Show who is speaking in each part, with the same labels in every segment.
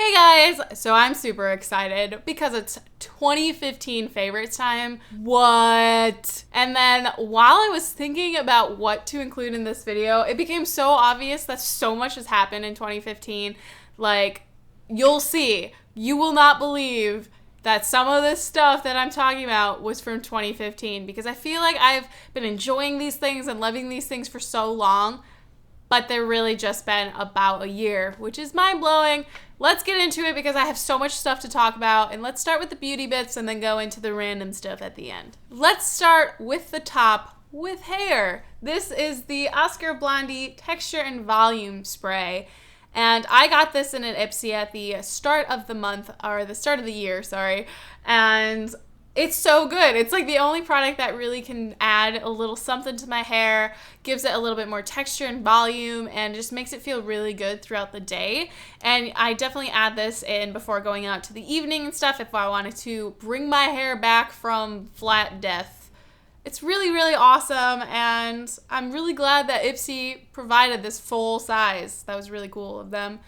Speaker 1: Hey guys, so I'm super excited because it's 2015 favorites time. What? And then while I was thinking about what to include in this video, it became so obvious that so much has happened in 2015. Like, you'll see, you will not believe that some of this stuff that I'm talking about was from 2015 because I feel like I've been enjoying these things and loving these things for so long, but they're really just been about a year, which is mind-blowing. Let's get into it because I have so much stuff to talk about, and let's start with the beauty bits and then go into the random stuff at the end. Let's start with the top with hair. This is the Oscar Blondie Texture and Volume Spray, and I got this in an Ipsy at the start of the month, or the start of the year, sorry, and it's so good. It's like the only product that really can add a little something to my hair, gives it a little bit more texture and volume, and just makes it feel really good throughout the day. And I definitely add this in before going out to the evening and stuff if I wanted to bring my hair back from flat death. It's really, really awesome, and I'm really glad that Ipsy provided this full size. That was really cool of them.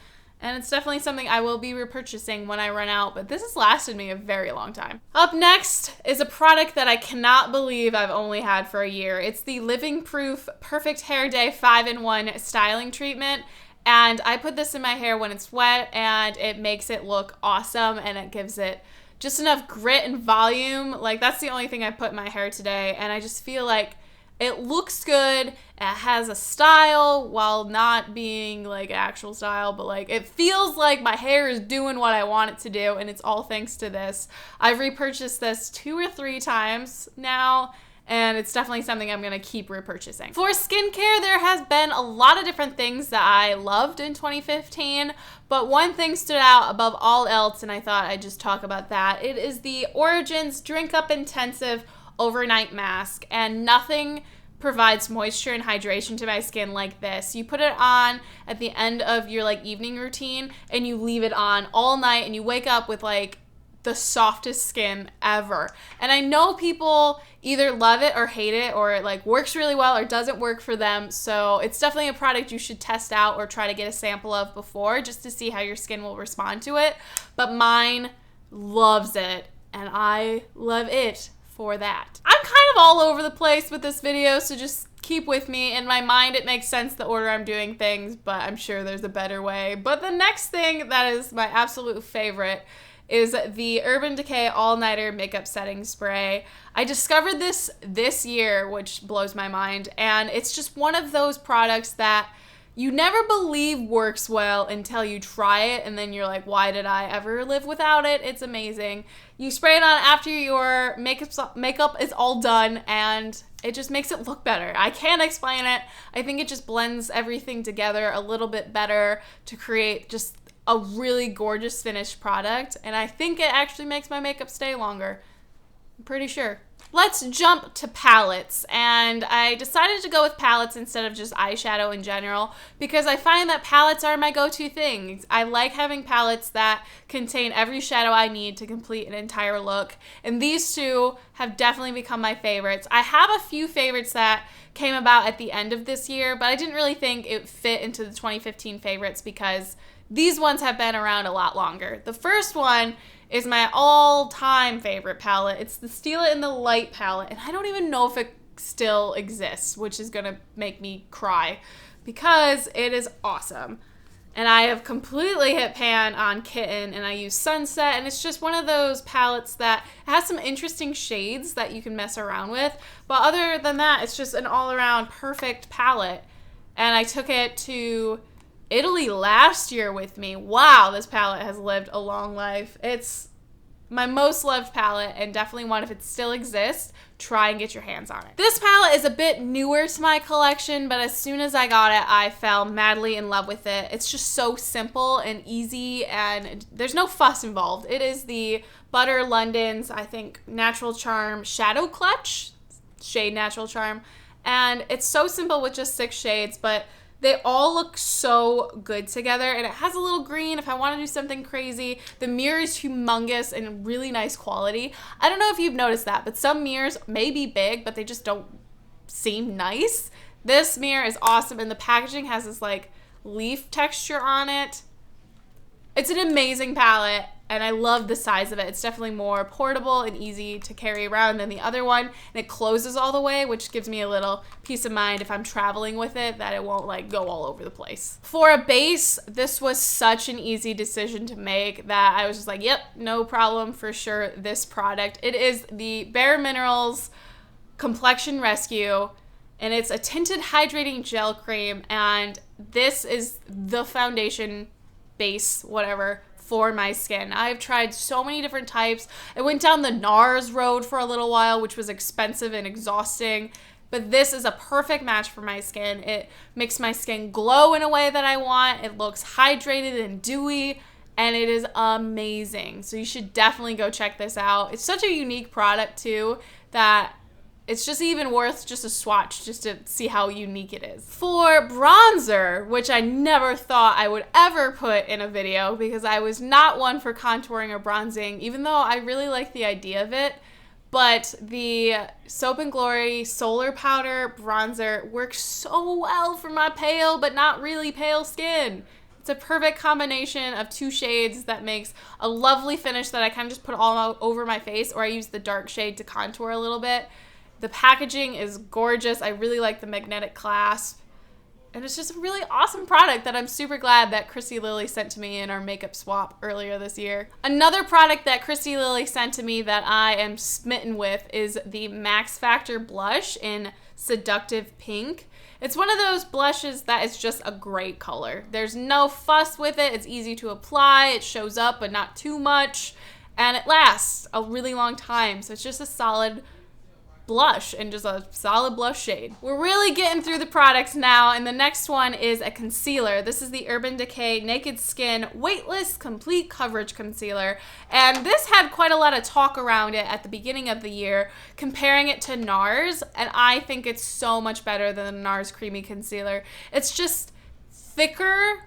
Speaker 1: And it's definitely something I will be repurchasing when I run out, but this has lasted me a very long time. Up next is a product that I cannot believe I've only had for a year. It's the Living Proof Perfect Hair Day 5-in-1 Styling Treatment. And I put this in my hair when it's wet, and it makes it look awesome, and it gives it just enough grit and volume. Like, that's the only thing I put in my hair today, and I just feel like it looks good, it has a style while not being like actual style, but like it feels like my hair is doing what I want it to do, and it's all thanks to this. I've repurchased this 2 or 3 times now, and it's definitely something I'm gonna keep repurchasing. For skincare, there has been a lot of different things that I loved in 2015, but one thing stood out above all else, and I thought I'd just talk about that. It is the Origins Drink Up Intensive Overnight Mask, and nothing provides moisture and hydration to my skin like this. You put it on at the end of your like evening routine, and you leave it on all night, and you wake up with like the softest skin ever. And I know people either love it or hate it, or it like works really well or doesn't work for them. So it's definitely a product you should test out or try to get a sample of before, just to see how your skin will respond to it. But mine loves it, and I love it for that. I'm kind of all over the place with this video, so just keep with me. In my mind, it makes sense the order I'm doing things, but I'm sure there's a better way. But the next thing that is my absolute favorite is the Urban Decay All-Nighter Makeup Setting Spray. I discovered this year, which blows my mind, and it's just one of those products that you never believe works well until you try it, and then you're like, why did I ever live without it? It's amazing. You spray it on after your makeup is all done, and it just makes it look better. I can't explain it. I think it just blends everything together a little bit better to create just a really gorgeous finished product, and I think it actually makes my makeup stay longer. I'm pretty sure. Let's jump to palettes, and I decided to go with palettes instead of just eyeshadow in general because I find that palettes are my go-to things. I like having palettes that contain every shadow I need to complete an entire look, and these two have definitely become my favorites. I have a few favorites that came about at the end of this year, but I didn't really think it fit into the 2015 favorites because these ones have been around a lot longer. The first one is my all-time favorite palette. It's the Steal It in the Light palette, and I don't even know if it still exists, which is gonna make me cry because it is awesome. And I have completely hit pan on Kitten, and I use Sunset, and it's just one of those palettes that has some interesting shades that you can mess around with, but other than that, it's just an all-around perfect palette. And I took it to Italy last year with me. Wow, this palette has lived a long life. It's my most loved palette, and definitely one, if it still exists, try and get your hands on it. This palette is a bit newer to my collection, but as soon as I got it, I fell madly in love with it. It's just so simple and easy, and there's no fuss involved. It is the Butter London's, I think, Natural Charm Shadow Clutch, shade Natural Charm, and it's so simple with just 6 shades, but they all look so good together, and it has a little green if I want to do something crazy. The mirror is humongous and really nice quality. I don't know if you've noticed that, but some mirrors may be big, but they just don't seem nice. This mirror is awesome, and the packaging has this like leaf texture on it. It's an amazing palette, and I love the size of it. It's definitely more portable and easy to carry around than the other one, and it closes all the way, which gives me a little peace of mind if I'm traveling with it, that it won't like go all over the place. For a base, this was such an easy decision to make that I was just like, yep, no problem for sure, this product. It is the Bare Minerals Complexion Rescue, and it's a tinted hydrating gel cream, and this is the foundation base, whatever, for my skin. I've tried so many different types. I went down the NARS road for a little while, which was expensive and exhausting, but this is a perfect match for my skin. It makes my skin glow in a way that I want. It looks hydrated and dewy, and it is amazing. So you should definitely go check this out. It's such a unique product too that it's just even worth just a swatch just to see how unique it is. For bronzer, which I never thought I would ever put in a video because I was not one for contouring or bronzing, even though I really like the idea of it. But the Soap & Glory Solar Powder Bronzer works so well for my pale but not really pale skin. It's a perfect combination of two shades that makes a lovely finish that I kind of just put all over my face, or I use the dark shade to contour a little bit. The packaging is gorgeous. I really like the magnetic clasp. And it's just a really awesome product that I'm super glad that Chrissy Lily sent to me in our makeup swap earlier this year. Another product that Chrissy Lily sent to me that I am smitten with is the Max Factor blush in Seductive Pink. It's one of those blushes that is just a great color. There's no fuss with it. It's easy to apply. It shows up, but not too much. And it lasts a really long time. So it's just a solid blush and just a solid blush shade. We're really getting through the products now, and the next one is a concealer. This is the Urban Decay Naked Skin Weightless Complete Coverage Concealer, and this had quite a lot of talk around it at the beginning of the year, comparing it to NARS, and I think it's so much better than the NARS Creamy Concealer. It's just thicker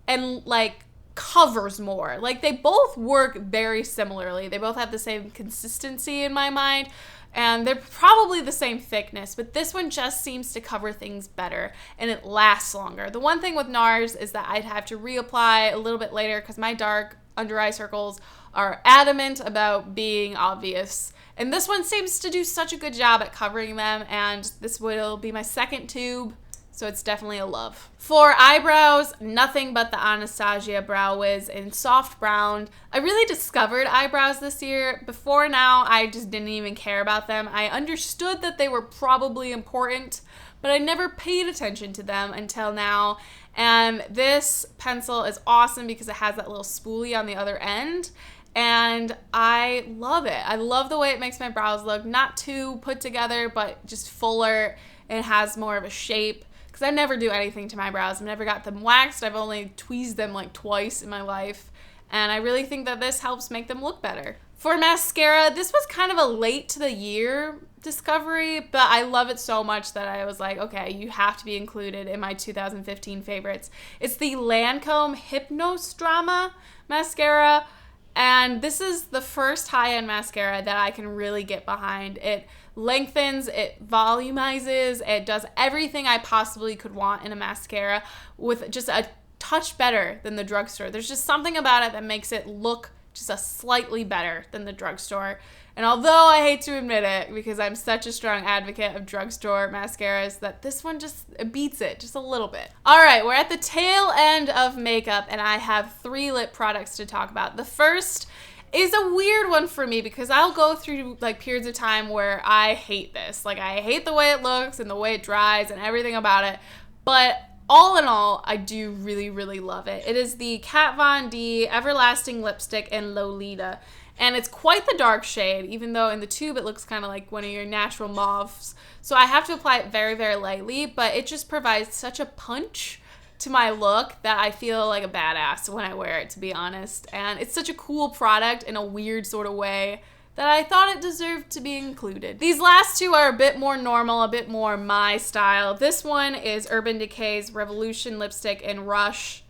Speaker 1: and like covers more. Like they both work very similarly. They both have the same consistency in my mind, and they're probably the same thickness, but this one just seems to cover things better and it lasts longer. The one thing with NARS is that I'd have to reapply a little bit later because my dark under eye circles are adamant about being obvious. And this one seems to do such a good job at covering them, and this will be my second tube, so it's definitely a love. For eyebrows, nothing but the Anastasia Brow Wiz in Soft Brown. I really discovered eyebrows this year. Before now, I just didn't even care about them. I understood that they were probably important, but I never paid attention to them until now. And this pencil is awesome because it has that little spoolie on the other end. And I love it. I love the way it makes my brows look not too put together, but just fuller. It has more of a shape. Because I never do anything to my brows. I've never got them waxed. I've only tweezed them like twice in my life. And I really think that this helps make them look better. For mascara, this was kind of a late to the year discovery, but I love it so much that I was like, okay, you have to be included in my 2015 favorites. It's the Lancome Hypnose Drama mascara. And this is the first high-end mascara that I can really get behind. It lengthens, it volumizes, it does everything I possibly could want in a mascara with just a touch better than the drugstore. There's just something about it that makes it look just a slightly better than the drugstore. And although I hate to admit it, because I'm such a strong advocate of drugstore mascaras, that this one just beats it just a little bit. All right, we're at the tail end of makeup, and I have 3 lip products to talk about. The first is a weird one for me because I'll go through like periods of time where I hate this. Like I hate the way it looks and the way it dries and everything about it. But all in all, I do really, really love it. It is the Kat Von D Everlasting Lipstick in Lolita. And it's quite the dark shade, even though in the tube it looks kind of like one of your natural mauves. So I have to apply it very, very lightly, but it just provides such a punch to my look that I feel like a badass when I wear it, to be honest. And it's such a cool product in a weird sort of way that I thought it deserved to be included. These last 2 are a bit more normal, a bit more my style. This one is Urban Decay's Revolution Lipstick in Rush.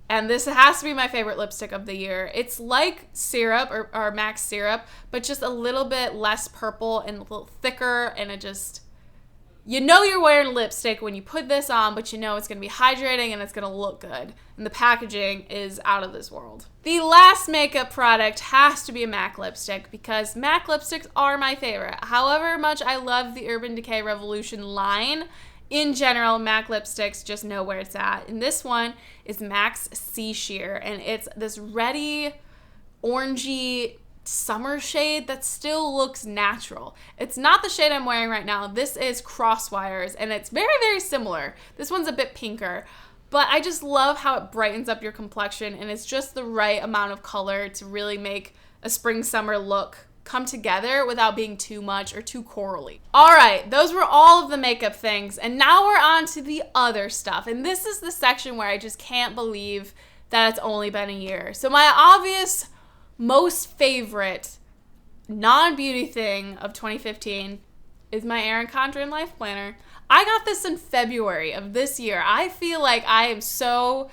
Speaker 1: And this has to be my favorite lipstick of the year. It's like syrup or Max syrup, but just a little bit less purple and a little thicker, and it just You know you're wearing lipstick when you put this on, but you know it's going to be hydrating and it's going to look good. And the packaging is out of this world. The last makeup product has to be a MAC lipstick because MAC lipsticks are my favorite. However much I love the Urban Decay Revolution line, in general, MAC lipsticks just know where it's at. And this one is MAC's Sea Sheer, and it's this reddy, orangey summer shade that still looks natural. It's not the shade I'm wearing right now. This is Crosswires, and it's very, very similar. This one's a bit pinker, but I just love how it brightens up your complexion, and it's just the right amount of color to really make a spring-summer look come together without being too much or too corally. All right, those were all of the makeup things, and now we're on to the other stuff, and this is the section where I just can't believe that it's only been a year. So my obvious most favorite non-beauty thing of 2015 is my Erin Condren Life Planner. I got this in February of this year. I feel like I am so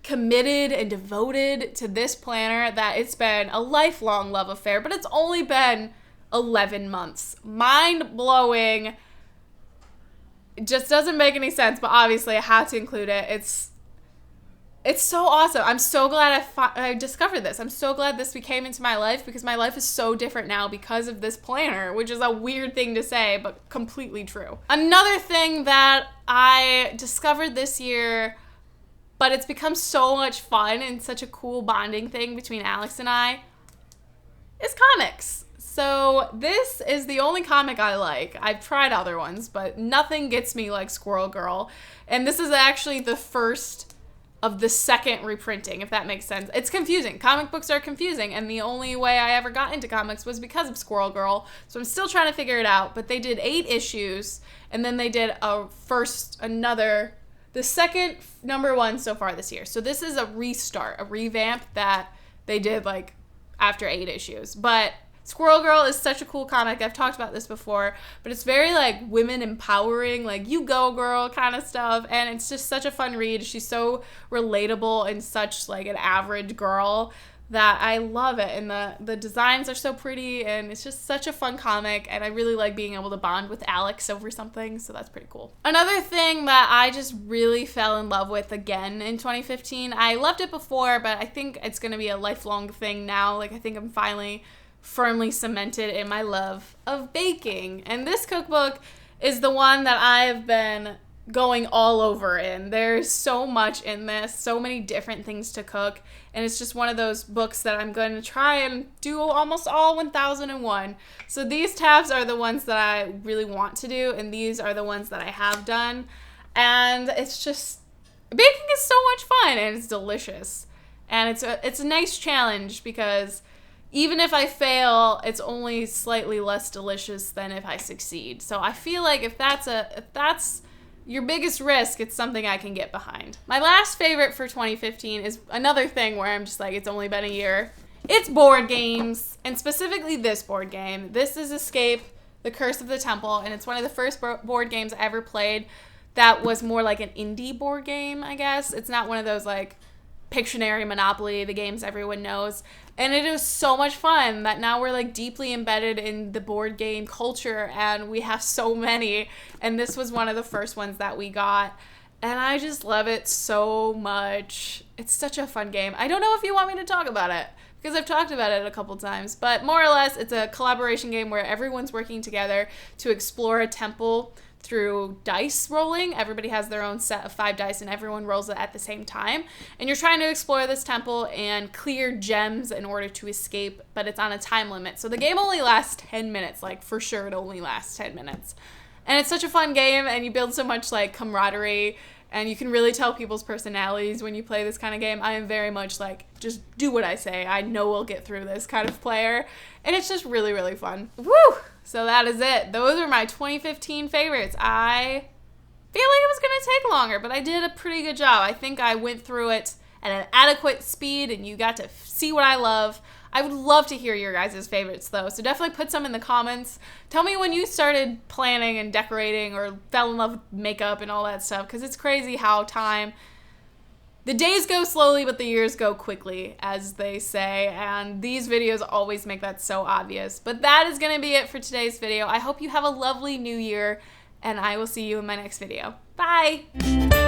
Speaker 1: committed and devoted to this planner that it's been a lifelong love affair, but it's only been 11 months. Mind-blowing. It just doesn't make any sense, but obviously I have to include it. It's so awesome. I'm so glad I discovered this. I'm so glad this became into my life because my life is so different now because of this planner, which is a weird thing to say, but completely true. Another thing that I discovered this year, but it's become so much fun and such a cool bonding thing between Alex and I, is comics. So this is the only comic I like. I've tried other ones, but nothing gets me like Squirrel Girl. And this is actually the first of the second reprinting, if that makes sense. It's confusing. Comic books are confusing, and the only way I ever got into comics was because of Squirrel Girl, so I'm still trying to figure it out, but they did 8 issues, and then they did the second #1 so far this year. So this is a restart, a revamp that they did like after 8 issues. But Squirrel Girl is such a cool comic. I've talked about this before, but it's very like women empowering, like you go girl kind of stuff, and it's just such a fun read. She's so relatable and such like an average girl that I love it, and the designs are so pretty, and it's just such a fun comic, and I really like being able to bond with Alex over something, so that's pretty cool. Another thing that I just really fell in love with again in 2015, I loved it before, but I think it's going to be a lifelong thing now. Like I think I'm finally firmly cemented in my love of baking. And this cookbook is the one that I have been going all over in. There's so much in this, so many different things to cook, and it's just one of those books that I'm going to try and do almost all 1001. So these tabs are the ones that I really want to do, and these are the ones that I have done. And it's just, baking is so much fun, and it's delicious. And it's a nice challenge because even if I fail, it's only slightly less delicious than if I succeed. So I feel like if that's your biggest risk, it's something I can get behind. My last favorite for 2015 is another thing where I'm just like, it's only been a year. It's board games, and specifically this board game. This is Escape, The Curse of the Temple, and it's one of the first board games I ever played that was more like an indie board game, I guess. It's not one of those like Pictionary, Monopoly, the games everyone knows. And it was so much fun that now we're like deeply embedded in the board game culture, and we have so many. And this was one of the first ones that we got. And I just love it so much. It's such a fun game. I don't know if you want me to talk about it, because I've talked about it a couple times. But more or less, it's a collaboration game where everyone's working together to explore a temple through dice rolling. Everybody has their own set of 5 dice, and everyone rolls it at the same time. And you're trying to explore this temple and clear gems in order to escape, but it's on a time limit. So the game only lasts 10 minutes, like for sure it only lasts 10 minutes. And it's such a fun game, and you build so much like camaraderie, and you can really tell people's personalities when you play this kind of game. I am very much like, just do what I say. I know we'll get through this kind of player. And it's just really, really fun. Woo! So that is it. Those are my 2015 favorites. I feel like it was going to take longer, but I did a pretty good job. I think I went through it at an adequate speed, and you got to see what I love. I would love to hear your guys' favorites, though, so definitely put some in the comments. Tell me when you started planning and decorating or fell in love with makeup and all that stuff, because it's crazy how the days go slowly, but the years go quickly, as they say, and these videos always make that so obvious. But that is going to be it for today's video. I hope you have a lovely new year, and I will see you in my next video. Bye!